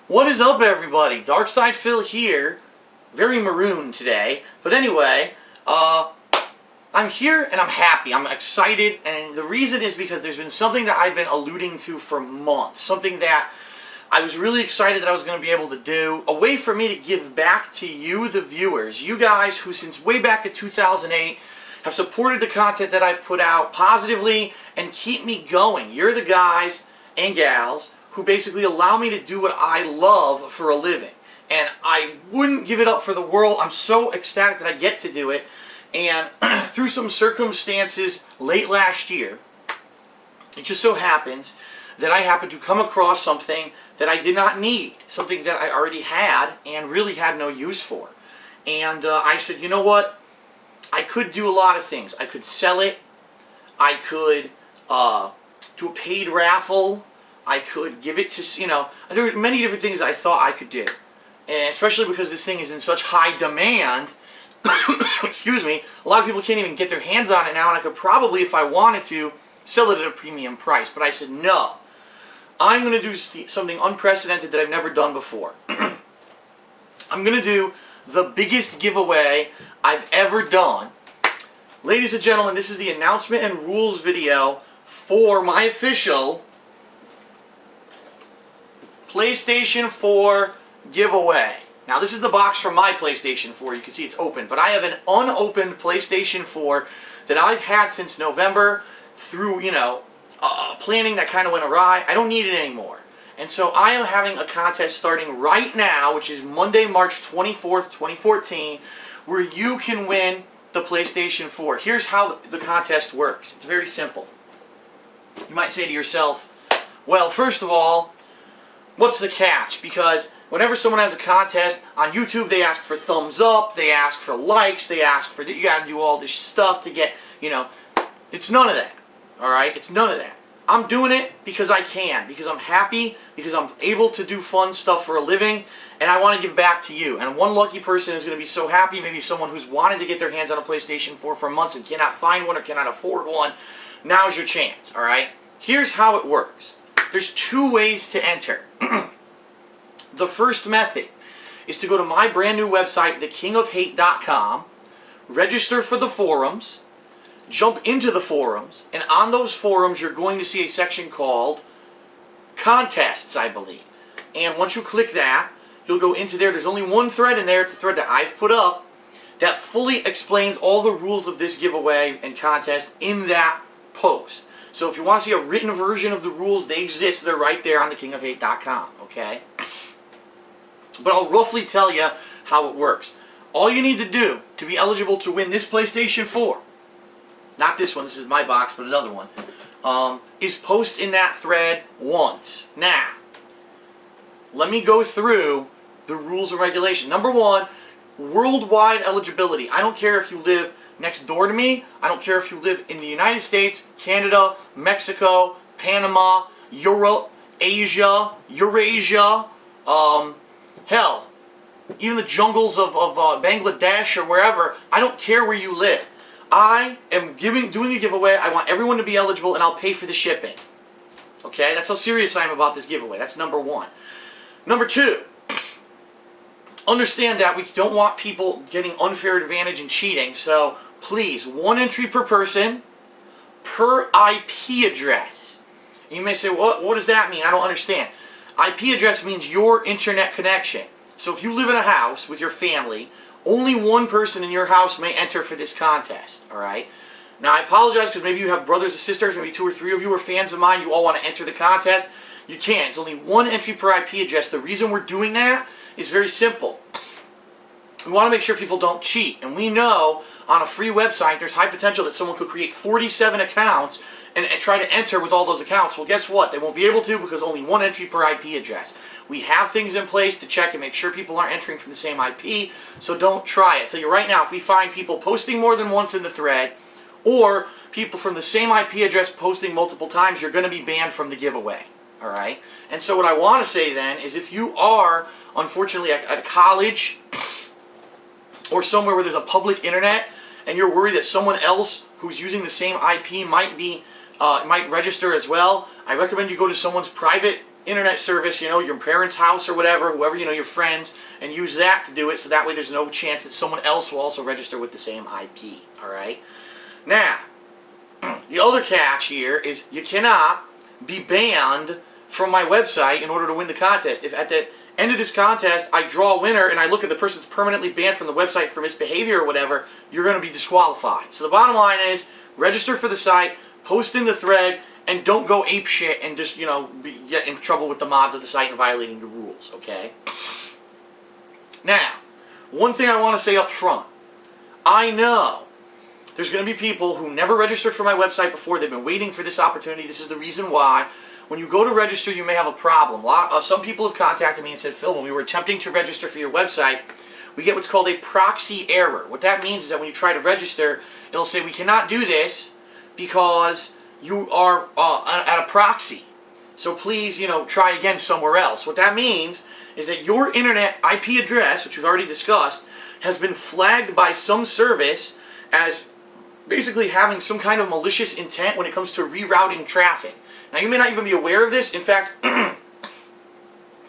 What is up, everybody? Darkside Phil here. Very maroon today. But anyway, I'm here and I'm happy. I'm excited, and the reason is because there's been something that I've been alluding to for months. Something that I was really excited that I was going to be able to do. A way for me to give back to you, the viewers. You guys who since way back in 2008 have supported the content that I've put out positively and keep me going. You're the guys and gals who basically allow me to do what I love for a living. And I wouldn't give it up for the world. I'm so ecstatic that I get to do it. And through some circumstances late last year, it just so happens that I happened to come across something that I did not need. Something that I already had and really had no use for. And I said, you know what? I could do a lot of things. I could sell it. I could do a paid raffle. I could give it to, there were many different things I thought I could do. And especially because this thing is in such high demand, excuse me, a lot of people can't even get their hands on it now, and I could probably, if I wanted to, sell it at a premium price. But I said, no. I'm going to do something unprecedented that I've never done before. I'm going to do the biggest giveaway I've ever done. Ladies and gentlemen, this is the announcement and rules video for my official PlayStation 4 giveaway. Now, this is the box from my PlayStation 4. You can see it's open. But I have an unopened PlayStation 4 that I've had since November through, planning that kind of went awry. I don't need it anymore. And so I am having a contest starting right now, which is Monday, March 24th, 2014, where you can win the PlayStation 4. Here's how the contest works. It's very simple. You might say to yourself, well, first of all, what's the catch? Because whenever someone has a contest on YouTube, they ask for thumbs up, they ask for likes, they ask for, you got to do all this stuff to get, it's none of that. All right? It's none of that. I'm doing it because I can, because I'm happy, because I'm able to do fun stuff for a living, and I want to give back to you. And one lucky person is going to be so happy, maybe someone who's wanted to get their hands on a PlayStation 4 for months and cannot find one or cannot afford one. Now's your chance, all right? Here's how it works. There's two ways to enter. The first method is to go to my brand new website, thekingofhate.com, register for the forums, jump into the forums, and on those forums you're going to see a section called Contests, I believe. And once you click that, you'll go into there. There's only one thread in there. It's a thread that I've put up that fully explains all the rules of this giveaway and contest in that post. So if you want to see a written version of the rules, they exist. They're right there on thekingofhate.com, okay? But I'll roughly tell you how it works. All you need to do to be eligible to win this PlayStation 4, not this one, this is my box, but another one, is post in that thread once. Now, let me go through the rules and regulations. Number one, worldwide eligibility. I don't care if you live next door to me. I don't care if you live in the United States, Canada, Mexico, Panama, Europe, Asia, Eurasia, hell, even the jungles of Bangladesh or wherever. I don't care where you live. I am doing a giveaway. I want everyone to be eligible, and I'll pay for the shipping. Okay? That's how serious I am about this giveaway. That's number one. Number two, understand that we don't want people getting unfair advantage and cheating. So please, one entry per person per IP address. You may say, what does that mean? I don't understand. IP address means your internet connection. So if you live in a house with your family, only one person in your house may enter for this contest, all right? Now, I apologize because maybe you have brothers and sisters, maybe 2 or 3 of you are fans of mine, you all want to enter the contest. You can't. It's only one entry per IP address. The reason we're doing that is very simple. We want to make sure people don't cheat. And we know on a free website there's high potential that someone could create 47 accounts and try to enter with all those accounts. Well, guess what? They won't be able to because only one entry per IP address. We have things in place to check and make sure people aren't entering from the same IP, so don't try it. I'll tell you right now, if we find people posting more than once in the thread, or people from the same IP address posting multiple times, you're going to be banned from the giveaway. All right? And so what I want to say then is if you are, unfortunately, at a college or somewhere where there's a public internet, and you're worried that someone else who's using the same IP might register as well, I recommend you go to someone's private internet service, you know, your parents' house or whatever, whoever, you know, your friends, and use that to do it, so that way there's no chance that someone else will also register with the same IP, alright? Now, the other catch here is you cannot be banned from my website in order to win the contest. If at the end of this contest I draw a winner and I look at the person's permanently banned from the website for misbehavior or whatever, you're going to be disqualified. So the bottom line is, register for the site, post in the thread, and don't go ape shit and just, you know, get in trouble with the mods of the site and violating the rules, okay? Now, one thing I want to say up front. I know there's going to be people who never registered for my website before. They've been waiting for this opportunity. This is the reason why. When you go to register, you may have a problem. Some people have contacted me and said, Phil, when we were attempting to register for your website, we get what's called a proxy error. What that means is that when you try to register, it'll say, we cannot do this because you are at a proxy. So please, you know, try again somewhere else. What that means is that your internet IP address, which we've already discussed, has been flagged by some service as basically having some kind of malicious intent when it comes to rerouting traffic. Now, you may not even be aware of this. In fact,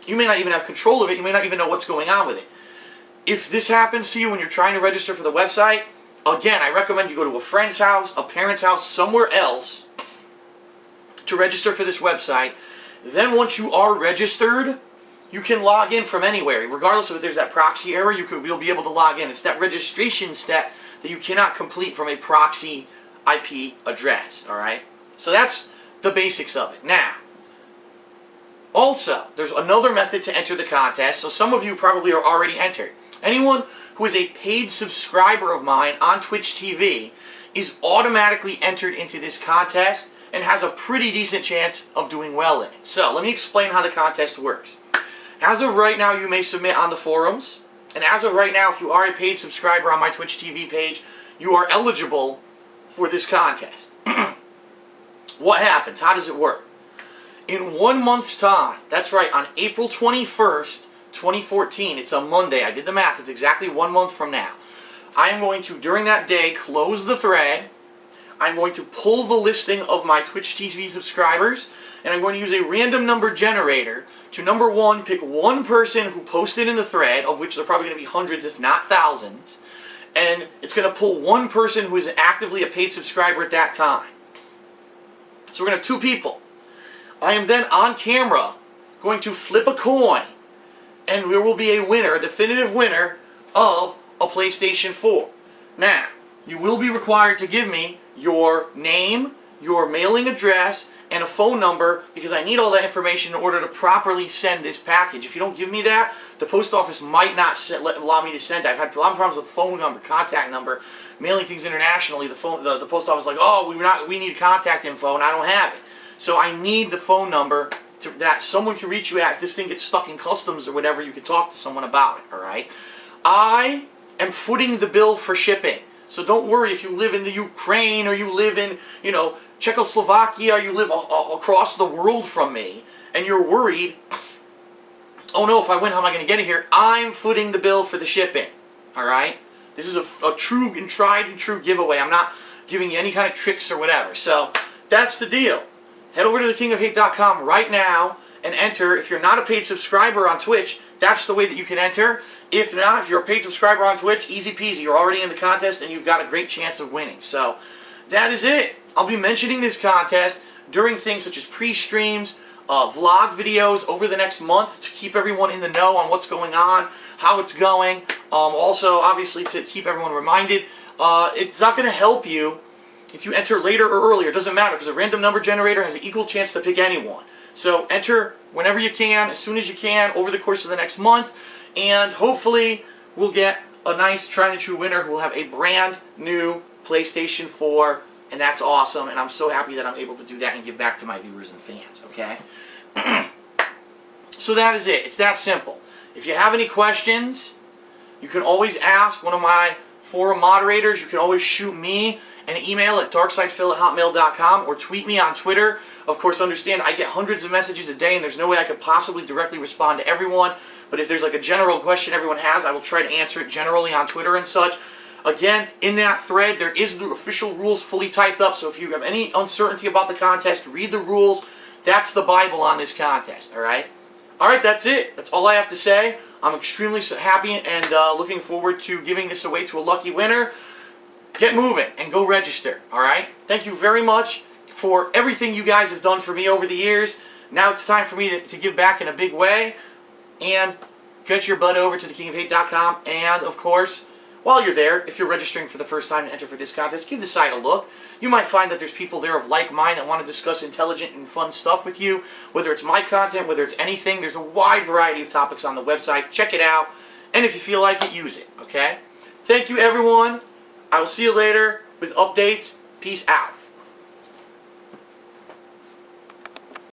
you may not even have control of it. You may not even know what's going on with it. If this happens to you when you're trying to register for the website, again, I recommend you go to a friend's house, a parent's house, somewhere else to register for this website. Then once you are registered, you can log in from anywhere. Regardless of if there's that proxy error, you'll be able to log in. It's that registration step that you cannot complete from a proxy IP address, alright? So that's the basics of it. Now, also, there's another method to enter the contest. So some of you probably are already entered. Anyone who is a paid subscriber of mine on Twitch TV is automatically entered into this contest and has a pretty decent chance of doing well in it. So, let me explain how the contest works. As of right now, you may submit on the forums. And as of right now, if you are a paid subscriber on my Twitch TV page, you are eligible for this contest. What happens? How does it work? In 1 month's time, that's right, on April 21st, 2014, it's a Monday, I did the math, it's exactly 1 month from now. I am going to, during that day, close the thread. I'm going to pull the listing of my Twitch TV subscribers, and I'm going to use a random number generator to, number one, pick one person who posted in the thread, of which there are probably going to be hundreds, if not thousands, and it's going to pull one person who is actively a paid subscriber at that time. So we're going to have two people. I am then on camera going to flip a coin, and there will be a winner, a definitive winner of a PlayStation 4. Now, you will be required to give me your name, your mailing address, and a phone number, because I need all that information in order to properly send this package. If you don't give me that, the post office might not allow me to send it. I've had a lot of problems with phone number, contact number, mailing things internationally. The post office is like, oh, we need contact info, and I don't have it. So I need the phone number that someone can reach you at. If this thing gets stuck in customs or whatever, you can talk to someone about it, alright? I am footing the bill for shipping. So don't worry if you live in the Ukraine or you live in, you know, Czechoslovakia, or you live across the world from me, and you're worried, oh no, if I win, how am I going to get it here? I'm footing the bill for the shipping, alright? This is a true and tried and true giveaway. I'm not giving you any kind of tricks or whatever. So, that's the deal. Head over to thekingofhate.com right now and enter. If you're not a paid subscriber on Twitch, that's the way that you can enter. If not, if you're a paid subscriber on Twitch, easy peasy. You're already in the contest and you've got a great chance of winning. So, that is it. I'll be mentioning this contest during things such as pre-streams, vlog videos over the next month to keep everyone in the know on what's going on, how it's going. Also, obviously, to keep everyone reminded, it's not going to help you if you enter later or earlier. It doesn't matter, because a random number generator has an equal chance to pick anyone. So enter whenever you can, as soon as you can, over the course of the next month, and hopefully we'll get a nice tried and true winner who will have a brand new PlayStation 4, and that's awesome, and I'm so happy that I'm able to do that and give back to my viewers and fans, okay? So that is it. It's that simple. If you have any questions, you can always ask one of my forum moderators. You can always shoot me an email at darksydephil@hotmail.com or tweet me on Twitter. Of course, understand, I get hundreds of messages a day, and there's no way I could possibly directly respond to everyone. But if there's like a general question everyone has, I will try to answer it generally on Twitter and such. Again, in that thread, there is the official rules fully typed up, so if you have any uncertainty about the contest, read the rules, That's the Bible on this contest, all right? All right, that's it. That's all I have to say. I'm extremely happy and looking forward to giving this away to a lucky winner. Get moving and go register, all right? Thank you very much for everything you guys have done for me over the years. Now it's time for me to give back in a big way. And get your butt over to thekingofhate.com. And, of course, while you're there, if you're registering for the first time to enter for this contest, give the site a look. You might find that there's people there of like mind that want to discuss intelligent and fun stuff with you. Whether it's my content, whether it's anything, there's a wide variety of topics on the website. Check it out. And if you feel like it, use it, okay? Thank you, everyone. I will see you later with updates. Peace out.